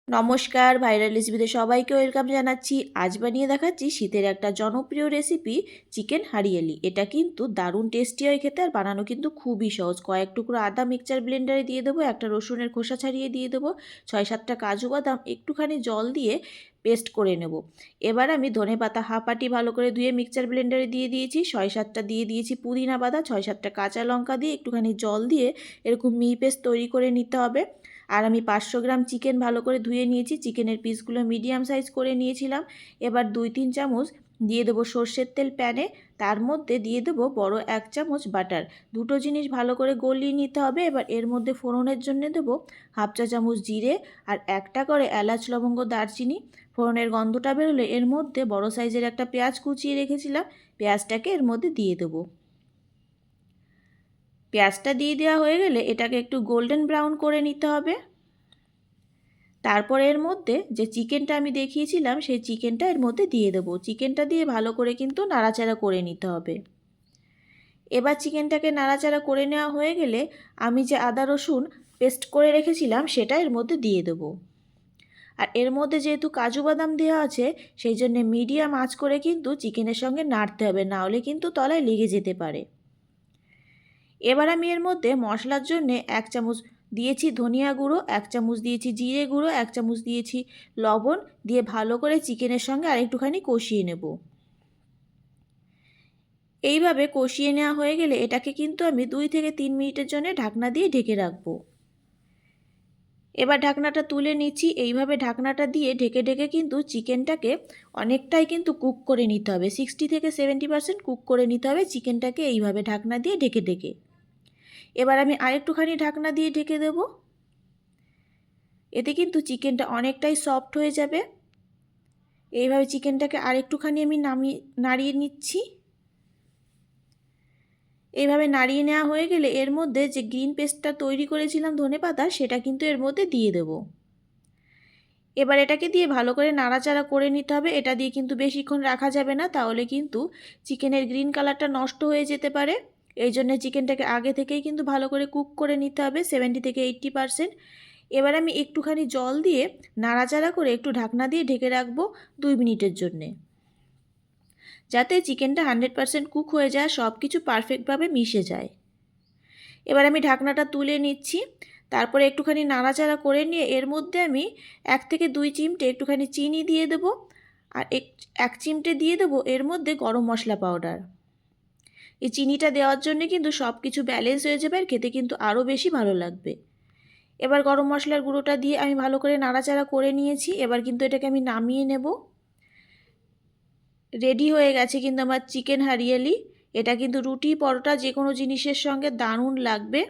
নমস্কার, ভাইরাল রেসিপিতে সবাইকে ওয়েলকাম জানাচ্ছি। আজ বানিয়ে দেখাচ্ছি শীতের একটা জনপ্রিয় রেসিপি চিকেন হারিয়ালি। এটা কিন্তু দারুণ টেস্টি হয় খেতে, আর বানানো কিন্তু খুবই সহজ। কয়েক টুকরো আদা মিক্সচার ব্লেন্ডারে দিয়ে দেবো, একটা রসুনের খোসা ছাড়িয়ে দিয়ে দেবো, 6-7টা কাজু বাদাম একটুখানি জল দিয়ে পেস্ট করে নেব। এবার আমি ধনেপাতা হাফ আটি ভালো করে ধুয়ে মিক্সচার ব্লেন্ডারে দিয়ে দিয়েছি, 6-7টা দিয়ে দিয়েছি পুদিনা পাতা, 6-7টা কাঁচা লঙ্কা দিয়ে একটুখানি জল দিয়ে এরকম মিহি পেস্ট তৈরি করে নিতে হবে। আর আমি 500 গ্রাম চিকেন ভালো করে ধুয়ে নিয়েছি, চিকেনের পিসগুলো মিডিয়াম সাইজ করে নিয়েছিলাম। এবার 2-3 চামচ দিয়ে দেবো সর্ষের তেল প্যানে, তার মধ্যে দিয়ে দেবো বড় 1 চামচ বাটার। দুটো জিনিস ভালো করে গলিয়ে নিতে হবে। এবার এর মধ্যে ফোড়নের জন্য দেবো হাফ চা চামচ জিরে আর একটা করে এলাচ লবঙ্গ দারচিনি। ফোড়নের গন্ধটা বেরোলে এর মধ্যে বড় সাইজের একটা পেঁয়াজ কুচিয়ে রেখেছিলাম, পেঁয়াজটাকে এর মধ্যে দিয়ে দেবো। পেঁয়াজটা দিয়ে দেওয়া হয়ে গেলে এটাকে একটু গোল্ডেন ব্রাউন করে নিতে হবে। তারপর এর মধ্যে যে চিকেনটা আমি দেখিয়েছিলাম সেই চিকেনটা এর মধ্যে দিয়ে দেবো। চিকেনটা দিয়ে ভালো করে কিন্তু নাড়াচাড়া করে নিতে হবে। এবার চিকেনটাকে নাড়াচাড়া করে নেওয়া হয়ে গেলে আমি যে আদা রসুন পেস্ট করে রেখেছিলাম সেটা এর মধ্যে দিয়ে দেবো। আর এর মধ্যে যেহেতু কাজু বাদাম দেওয়া আছে সেই জন্য মিডিয়াম আঁচ করে কিন্তু চিকেনের সঙ্গে নাড়তে হবে, না হলে কিন্তু তলায় লেগে যেতে পারে। এবার আমি এর মধ্যে মশলার জন্য 1 চামচ দিয়েছি ধনিয়া গুঁড়ো, 1 চামচ দিয়েছি জিরে গুঁড়ো, 1 চামচ দিয়েছি লবণ, দিয়ে ভালো করে চিকেনের সঙ্গে আরেকটুখানি কষিয়ে নেব। এইভাবে কষিয়ে নেওয়া হয়ে গেলে এটাকে কিন্তু আমি 2 থেকে 3 মিনিটের জন্য ঢাকনা দিয়ে ঢেকে রাখবো। এবার ঢাকনাটা তুলে নিচ্ছি। এইভাবে ঢাকনাটা দিয়ে ঢেকে ঢেকে কিন্তু চিকেনটাকে অনেকটাই কিন্তু কুক করে নিতে হবে, 60 থেকে 70% কুক করে নিতে হবে চিকেনটাকে এইভাবে ঢাকনা দিয়ে ঢেকে ঢেকে। এবার আমি আরেকটুখানি ঢাকনা দিয়ে ঢেকে দেব। এতে কিন্তু চিকেনটা অনেকটাই সফট হয়ে যাবে। এইভাবে চিকেনটাকে আরেকটুখানি আমি নাড়িয়ে নিচ্ছি। এইভাবে নাড়িয়ে নেওয়া হয়ে গেলে এর মধ্যে যে গ্রিন পেস্টটা তৈরি করেছিলাম ধনেপাতা সেটা কিন্তু এর মধ্যে দিয়ে দেব। এবার এটাকে দিয়ে ভালো করে নাড়াচাড়া করে নিতে হবে। এটা দিয়ে কিন্তু বেশিক্ষণ রাখা যাবে না, তাহলে কিন্তু চিকেনের গ্রিন কালারটা নষ্ট হয়ে যেতে পারে। এই জন্য চিকেনটাকে আগে থেকেই কিন্তু ভালো করে কুক করে নিতে হবে 70 থেকে 80%। এবার আমি একটুখানি জল দিয়ে নাড়াচাড়া করে একটু ঢাকনা দিয়ে ঢেকে রাখবো 2 মিনিটের জন্যে, যাতে চিকেনটা 100% কুক হয়ে যায়, সব কিছু পারফেক্টভাবে মিশে যায়। এবার আমি ঢাকনাটা তুলে নিচ্ছি। তারপরে একটুখানি নাড়াচাড়া করে নিয়ে এর মধ্যে আমি 1 থেকে 2 চিমটে একটুখানি চিনি দিয়ে দেবো, আর 1 চিমটে দিয়ে দেবো এর মধ্যে গরম মশলা পাউডার। এই চিনিটা দেওয়ার জন্য কিন্তু সব কিছু ব্যালেন্স হয়ে যাবে আর খেতে কিন্তু আরও বেশি ভালো লাগবে। এবার গরম মশলার গুঁড়োটা দিয়ে আমি ভালো করে নাড়াচাড়া করে নিয়েছি। এবার কিন্তু এটাকে আমি নামিয়ে নেব। রেডি হয়ে গেছে কিন্তু আমার চিকেন হারিয়ালি। এটা কিন্তু রুটি পরোটা যে কোনো জিনিসের সঙ্গে দারুণ লাগবে।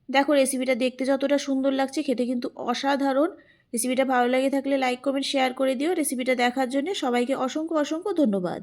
দেখো রেসিপিটা দেখতে যতটা সুন্দর লাগছে খেতে কিন্তু অসাধারণ। রেসিপিটা ভালো লাগে থাকলে লাইক কমেন্ট শেয়ার করে দিও। রেসিপিটা দেখার জন্য সবাইকে অসংখ্য অসংখ্য ধন্যবাদ।